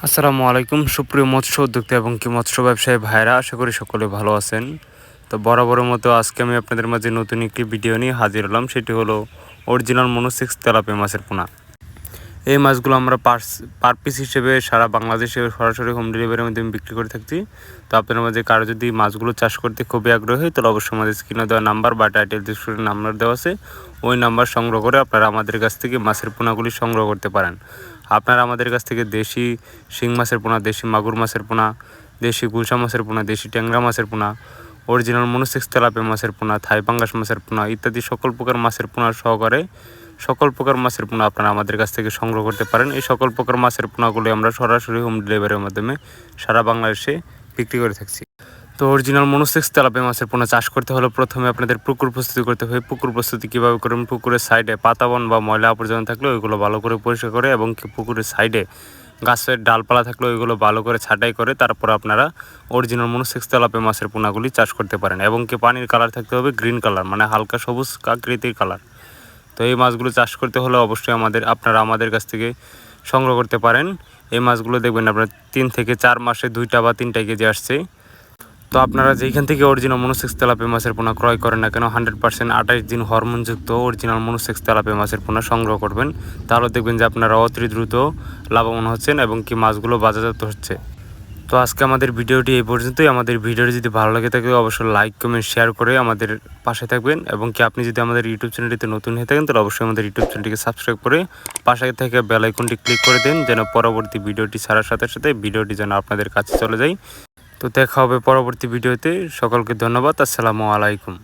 আসসালামু আলাইকুম সুপ্রিয় মৎস্য উদ্যোক্তা এবং কি মৎস্য ব্যবসায়ী ভাইরা, আশা করি সকলে ভালো আছেন। তো বরাবরের মতো আজকে আমি আপনাদের মাঝে নতুন একটি ভিডিও নিয়ে হাজির হলাম। সেটি হলো অরিজিনাল মনোসেক্স তেলাপিয়া মাছের পোনা। এই মাছগুলো আমরা পার পিস হিসেবে সারা বাংলাদেশে সরাসরি হোম ডেলিভারির মাধ্যমে বিক্রি করে থাকছি। তো আপনার মাঝে কারো যদি মাছগুলো চাষ করতে খুবই আগ্রহী, তাহলে অবশ্যই আমাদের স্ক্রিনে দেওয়া নাম্বার বা টাইটেল ডিসক্রিপশনে নাম্বার দেওয়া আছে, ওই নাম্বার সংগ্রহ করে আপনারা আমাদের কাছ থেকে মাছের পোনাগুলি সংগ্রহ করতে পারেন। আপনারা আমাদের কাছ থেকে দেশি শিং মাছের পোনা, দেশি মাগুর মাছের পোনা, দেশি গুলশা মাছের পোনা, দেশি ট্যাংরা মাছের পোনা, অরিজিনাল মনোসেক্স তেলাপিয়া মাছের পোনা, থাই পাঙ্গাস মাছের পোনা ইত্যাদি সকল প্রকার মাছের পোনা সহকারে সকল প্রকার মাছের পোনা আপনারা আমাদের কাছ থেকে সংগ্রহ করতে পারেন। এই সকল প্রকার মাছের পোনাগুলি আমরা সরাসরি হোম ডেলিভারির মাধ্যমে সারা বাংলাদেশে বিক্রি করে থাকছি। তো অরিজিনাল মনোসেক্স তেলাপিয়া মাছের পোনা চাষ করতে হলে প্রথমে আপনাদের পুকুর প্রস্তুতি করতে হবে। পুকুর প্রস্তুতি কীভাবে করবেন? পুকুরের সাইডে পাতাবন বা ময়লা আবর্জনা থাকলে ওইগুলো ভালো করে পরিষ্কার করে, এবং পুকুরের সাইডে গাছের ডালপালা থাকলে ওইগুলো ভালো করে ছাঁটাই করে তারপর আপনারা অরিজিনাল মনোসেক্স তেলাপিয়া মাছের পোনাগুলি চাষ করতে পারেন। এবং পানির কালার থাকতে হবে গ্রিন কালার, মানে হালকা সবুজ আকৃতির কালার। তো এই মাছগুলো চাষ করতে হলে অবশ্যই আপনারা আমাদের কাছ থেকে সংগ্রহ করতে পারেন। এই মাছগুলো দেখবেন আপনার 3 থেকে 4 মাসে 2টা বা 3টা কেজি আসছে। তো আপনারা যেখান থেকে অরিজিনাল মনোসেক্স তেলাপিয়া মাছের পোনা ক্রয় করেন না কেন, 100% 28 দিন হরমোনযুক্ত অরিজিনাল মনোসেক্স তেলাপিয়া মাছের পোনা সংগ্রহ করবেন। তাহলে দেখবেন যে আপনারা অতি দ্রুত লাভবান হচ্ছেন এবং মাছগুলো বাজারজাত হচ্ছে। তো আজকে আমাদের ভিডিওটি এই পর্যন্তই। আমাদের ভিডিওটি যদি ভালো লাগে থাকে অবশ্যই লাইক কমেন্ট শেয়ার করে আমাদের পাশে থাকবেন, এবং আপনি যদি আমাদের ইউটিউব চ্যানেলটিতে নতুন হয়ে থাকেন তাহলে অবশ্যই আমাদের ইউটিউব চ্যানেলটিকে সাবস্ক্রাইব করে পাশে থেকে বেল আইকনটি ক্লিক করে দেন, যেন পরবর্তী ভিডিওটি ছাড়ার সাথে সাথে ভিডিওটি যেন আপনাদের কাছে চলে যায়। তো দেখা হবে পরবর্তী ভিডিওতে। সকলকে ধন্যবাদ। আসসালামু আলাইকুম।